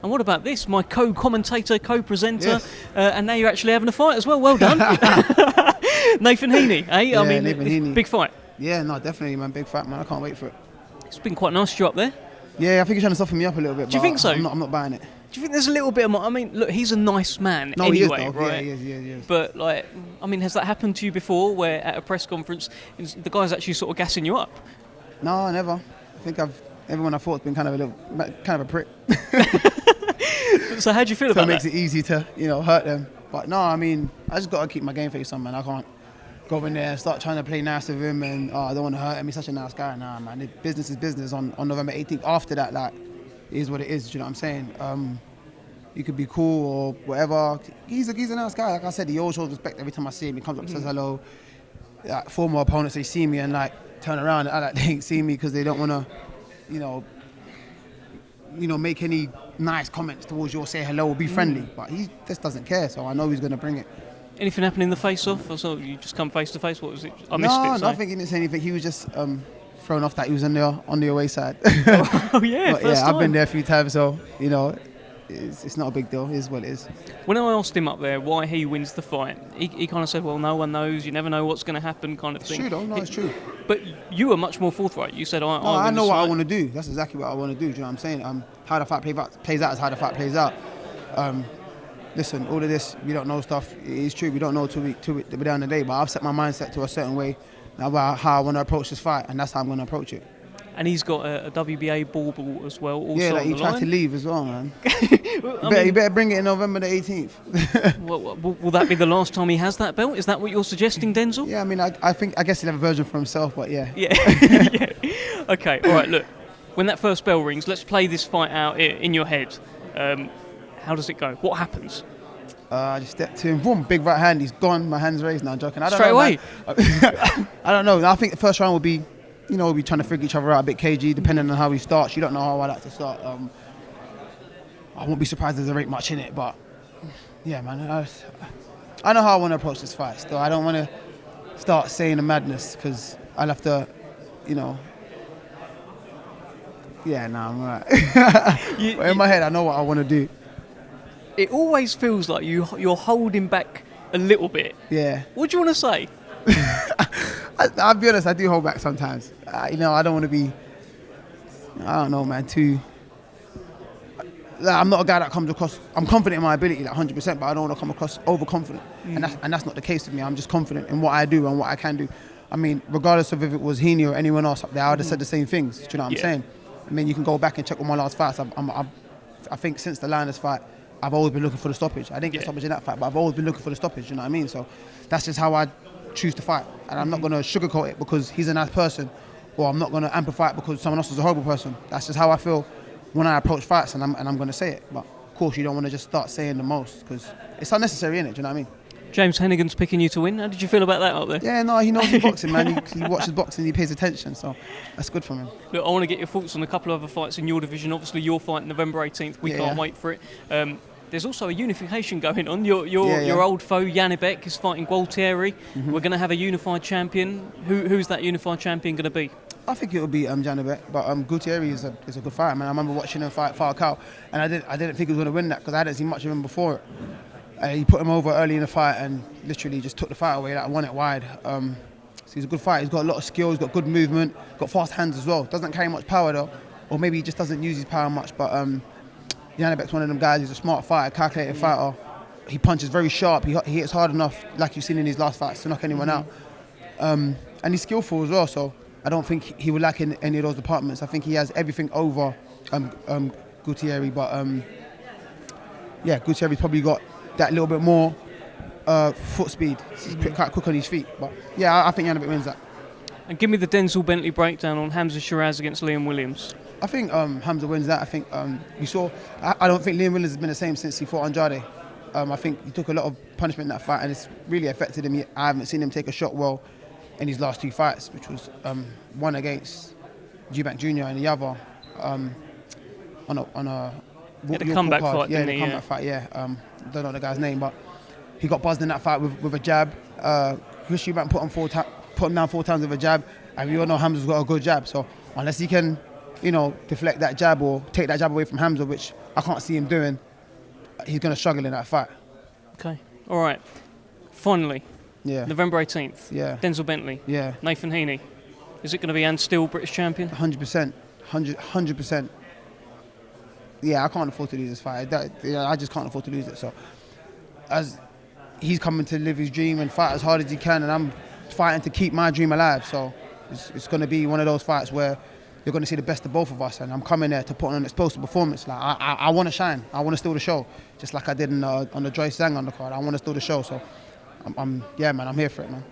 And what about this? My co-commentator, co-presenter, Yes. And now you're actually having a fight as well. Well done. Nathan Heaney, eh? Yeah, I mean, Nathan Heaney. big fight. Yeah, no, definitely, man. Big fight, man. I can't wait for it. It's been quite nice to you up there. Yeah, I think he's trying to soften me up a little bit. Do you but think so? I'm not buying it. Do you think there's a little bit of... I mean, look, he's a nice man No, anyway, he is, though. right? Yeah, he is. But, like, I mean, has that happened to you before where at a press conference the guy's actually sort of gassing you up? No, never. I think everyone I thought's been kind of a prick. So how do you feel So about it makes that? it easy to, hurt them. But no, I mean, I just got to keep my game face on, man. I can't go in there and start trying to play nice with him and I don't want to hurt him. He's such a nice guy. Nah, man. Business is business on November 18th. After that, like, it is what it is. Do you know what I'm saying? He could be cool or whatever. He's a nice guy. Like I said, he always shows respect every time I see him. He comes up and says hello. Like, former opponents, they see me and like turn around and act like they ain't see me because they don't want to, make any nice comments towards you or say hello or be friendly. But he just doesn't care, so I know he's going to bring it. Anything happen in the face-off? Or so you just come face-to-face? What was it? I missed it. No, so. I think he didn't say anything. He was just thrown off that he was on the away side. Oh, yeah, But first yeah, I've time. been there a few times, so, it's not a big deal. It is what it is. When I asked him up there why he wins the fight, he kind of said, well, no one knows, you never know what's going to happen kind of It's thing. true, though. No, it's true. But you were much more forthright. You said, I know what I want to do. That's exactly what I want to do. Do you know what I'm saying? How the fight plays out is how the fight plays out. Listen, all of this, we don't know stuff. It's true, we don't know till we're down the day. But I've set my mindset to a certain way about how I want to approach this fight, and that's how I'm going to approach it. And he's got a WBA bauble as well. Also Yeah, like on he the tried line. to leave as well, man. I You better bring it in November the 18th. will that be the last time he has that belt? Is that what you're suggesting, Denzel? Yeah, I mean, I guess he'll have a version for himself, but yeah. Yeah. Yeah. Okay, all right, look. When that first bell rings, let's play this fight out in your head. How does it go? What happens? I just stepped to him, boom, big right hand, he's gone, my hand's raised, now I'm joking. I don't Straight know, away? man. I don't know, I think the first round will be, we'll be trying to figure each other out a bit cagey, depending on how he starts. You don't know how I like to start. I won't be surprised if there ain't much in it, but yeah, man, I know how I want to approach this fight. Still, I don't want to start saying the madness, because I'll have to, yeah, nah, I'm right. But in my head, I know what I want to do. It always feels like you're holding back a little bit. Yeah. What do you want to say? I'll be honest, I do hold back sometimes. I don't want to be, I don't know, man, I'm not a guy that comes across, I'm confident in my ability, like 100%, but I don't want to come across overconfident. And that's not the case with me. I'm just confident in what I do and what I can do. I mean, regardless of if it was Heaney or anyone else up there, I would have said the same things. Do you know what I'm saying? I mean, you can go back and check all my last fights. I think since the Linus fight, I've always been looking for the stoppage. I didn't get stoppage in that fight, but I've always been looking for the stoppage, you know what I mean? So that's just how I choose to fight. And I'm not going to sugarcoat it because he's a nice person, or I'm not going to amplify it because someone else is a horrible person. That's just how I feel when I approach fights, and I'm going to say it. But of course, you don't want to just start saying the most because it's unnecessary, innit? Do you know what I mean? James Hennigan's picking you to win. How did you feel about that out there? Yeah, no, he knows his boxing, man. He watches boxing, he pays attention, so that's good for him. Look, I want to get your thoughts on a couple of other fights in your division. Obviously, your fight November 18th. We can't wait for it. There's also a unification going on. Your old foe, Janibek, is fighting Gualtieri. We're going to have a unified champion. Who's that unified champion going to be? I think it will be Janibek, but Gualtieri is a good fighter, man. I remember watching him fight Falcao, and I didn't think he was going to win that because I hadn't seen much of him before. He put him over early in the fight and literally just took the fight away, won it wide. So he's a good fighter. He's got a lot of skill, he's got good movement, got fast hands as well. Doesn't carry much power though, or maybe he just doesn't use his power much, but Janibek's one of them guys. He's a smart fighter, calculated fighter. He punches very sharp. He hits hard enough, like you've seen in his last fights, to knock anyone out. And he's skillful as well, so I don't think he will lack in any of those departments. I think he has everything over Gualtieri, but Gualtieri's probably got that little bit more foot speed. He's quite quick on his feet. But yeah, I think Janibek wins that. And give me the Denzel Bentley breakdown on Hamza Shiraz against Liam Williams. I think Hamza wins that. I think we saw. I don't think Liam Williams has been the same since he fought Andrade. I think he took a lot of punishment in that fight, and it's really affected him. I haven't seen him take a shot well in his last two fights, which was one against G-Bank Jr. and the other on a the comeback fight. Yeah, the comeback fight. Yeah, don't know the guy's name, but he got buzzed in that fight with a jab. Chris Eubank put him down 4 times with a jab, and we all know Hamza's got a good jab. So unless he can, deflect that jab or take that jab away from Hamza, which I can't see him doing, he's going to struggle in that fight. Okay. All right. Finally, Yeah. November 18th. Yeah. Denzel Bentley. Yeah. Nathan Heaney. Is it going to be and still British champion? 100%. 100%. Yeah, I can't afford to lose this fight. I just can't afford to lose it. So, as he's coming to live his dream and fight as hard as he can, and I'm fighting to keep my dream alive. So, it's going to be one of those fights where you're going to see the best of both of us, and I'm coming there to put on an explosive performance. Like I want to shine. I want to steal the show, just like I did on the Joyce Zhang undercard. I want to steal the show. So, I'm here for it, man.